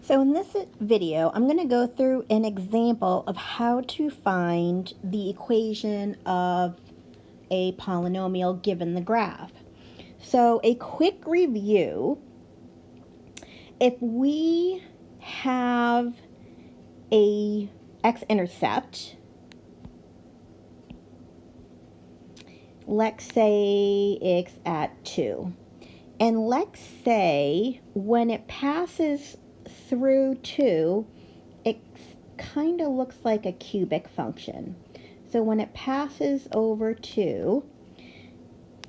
So in this video, I'm going to go through an example of how to find the equation of a polynomial given the graph. So a quick review, if we have a x-intercept, let's say x at 2, and let's say when it passes through 2, it kind of looks like a cubic function. So when it passes over 2,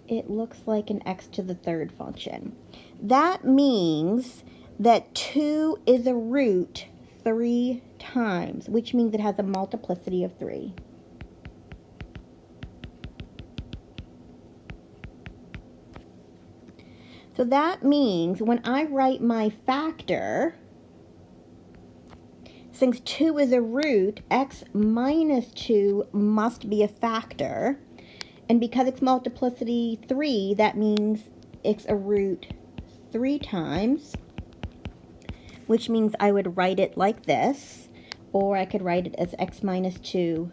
it looks like an x to the third function. That means that 2 is a root 3 times, which means it has a multiplicity of 3. So that means when I write my factor, since 2 is a root, x minus 2 must be a factor. And because it's multiplicity 3, that means it's a root 3 times, which means I would write it like this, or I could write it as x minus 2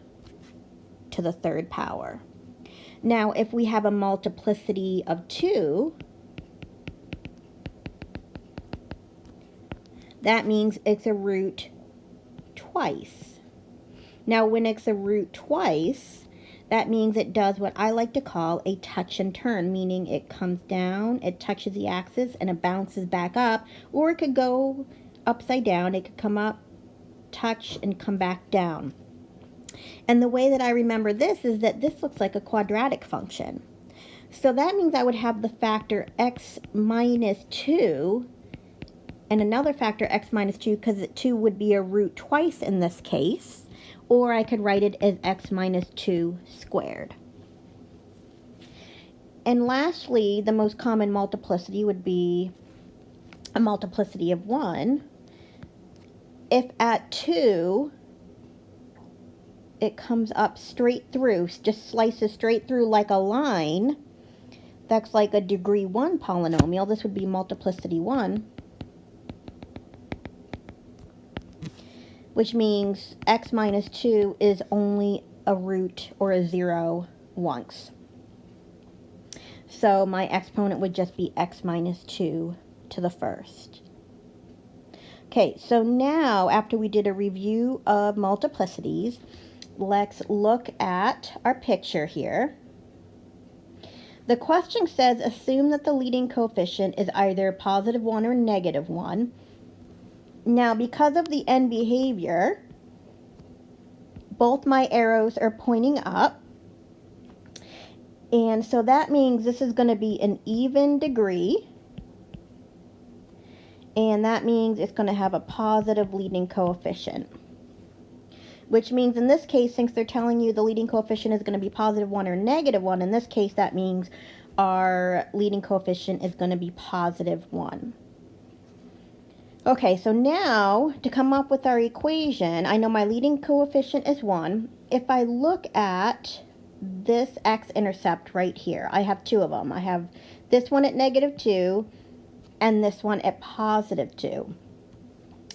to the third power. Now, if we have a multiplicity of 2, that means it's a root twice. Now, when it's a root twice, that means it does what I like to call a touch and turn, meaning it comes down, it touches the axis, and it bounces back up, or it could go upside down. It could come up, touch, and come back down. And the way that I remember this is that this looks like a quadratic function. So that means I would have the factor x minus 2 and another factor x minus 2, because 2 would be a root twice in this case, or I could write it as x minus 2 squared. And lastly, the most common multiplicity would be a multiplicity of 1. If at 2, it comes up straight through, just slices straight through like a line, that's like a degree 1 polynomial. This would be multiplicity 1. Which means x minus 2 is only a root or a 0 once. So my exponent would just be x minus 2 to the first. Okay, so now after we did a review of multiplicities, let's look at our picture here. The question says, assume that the leading coefficient is either positive 1 or negative 1. Now, because of the end behavior, both my arrows are pointing up. And so that means this is going to be an even degree. And that means it's going to have a positive leading coefficient. Which means in this case, since they're telling you the leading coefficient is going to be positive 1 or negative 1, in this case that means our leading coefficient is going to be positive 1. Okay, so now to come up with our equation, I know my leading coefficient is 1. If I look at this x-intercept right here, I have 2 of them. I have this one at negative 2 and this one at positive 2.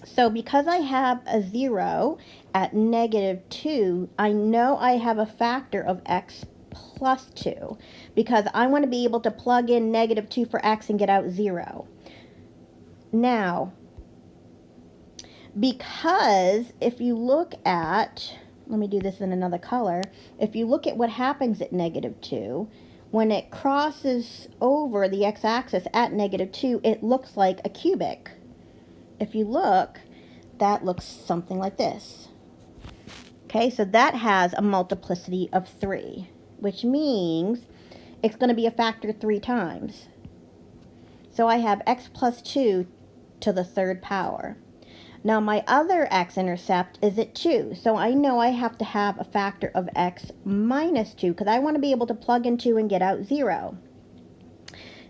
So because I have a 0 at negative 2, I know I have a factor of x plus 2 because I want to be able to plug in negative 2 for x and get out 0. Now, because if you look at, let me do this in another color, if you look at what happens at negative 2, when it crosses over the x-axis at negative 2, it looks like a cubic. If you look, that looks something like this. Okay, so that has a multiplicity of 3, which means it's going to be a factor 3 times. So I have x plus 2 to the third power. Now my other x-intercept is at 2, so I know I have to have a factor of x minus 2 because I want to be able to plug in 2 and get out 0.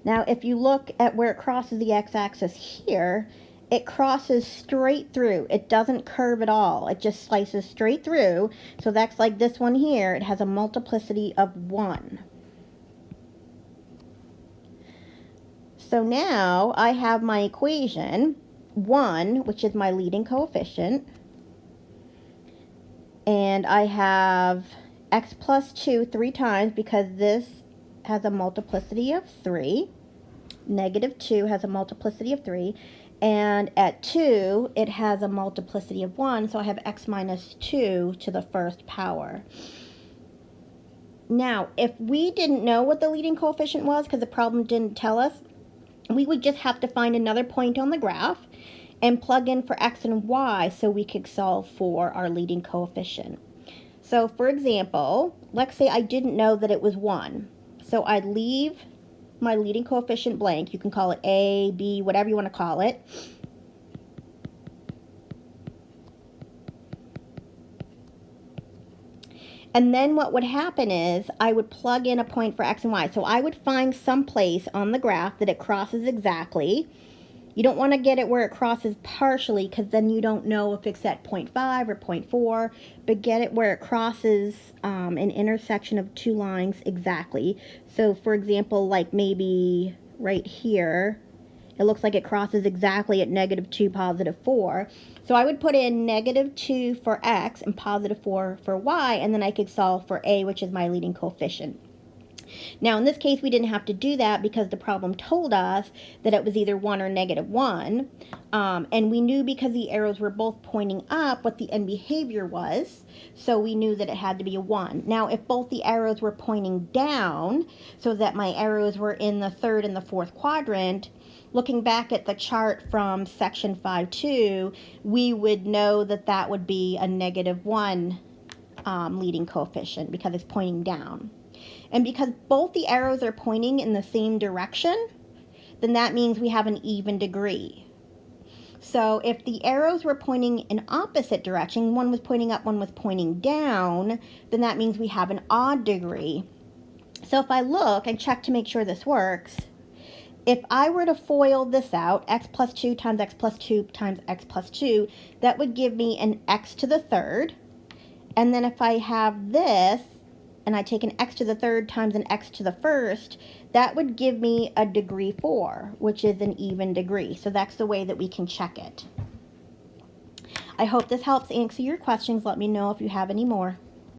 Now if you look at where it crosses the x-axis here, it crosses straight through. It doesn't curve at all. It just slices straight through. So that's like this one here. It has a multiplicity of 1. So now I have my equation. 1, which is my leading coefficient, and I have x plus 2 3 times because this has a multiplicity of 3. Negative 2 has a multiplicity of 3. And at 2, it has a multiplicity of 1, so I have x minus 2 to the first power. Now, if we didn't know what the leading coefficient was because the problem didn't tell us, we would just have to find another point on the graph and plug in for x and y so we could solve for our leading coefficient. So, for example, let's say I didn't know that it was 1. So I'd leave my leading coefficient blank. You can call it A, B, whatever you want to call it. And then what would happen is I would plug in a point for x and y. So I would find some place on the graph that it crosses exactly. You don't want to get it where it crosses partially because then you don't know if it's at 0.5 or 0.4, but get it where it crosses an intersection of two lines exactly. So for example, like maybe right here, it looks like it crosses exactly at -2, +4. So I would put in -2 for x and +4 for y, and then I could solve for a, which is my leading coefficient. Now, in this case, we didn't have to do that because the problem told us that it was either 1 or -1. And we knew because the arrows were both pointing up what the end behavior was. So we knew that it had to be a 1. Now, if both the arrows were pointing down, so that my arrows were in the third and the fourth quadrant, looking back at the chart from section 5.2, we would know that that would be a -1 leading coefficient because it's pointing down. And because both the arrows are pointing in the same direction, then that means we have an even degree. So if the arrows were pointing in opposite direction, one was pointing up, one was pointing down, then that means we have an odd degree. So if I look and check to make sure this works, if I were to FOIL this out, x plus 2 times x plus 2 times x plus 2, that would give me an x to the third. And then if I have this, and I take an x to the third times an x to the first, that would give me a degree 4, which is an even degree. So that's the way that we can check it. I hope this helps answer your questions. Let me know if you have any more.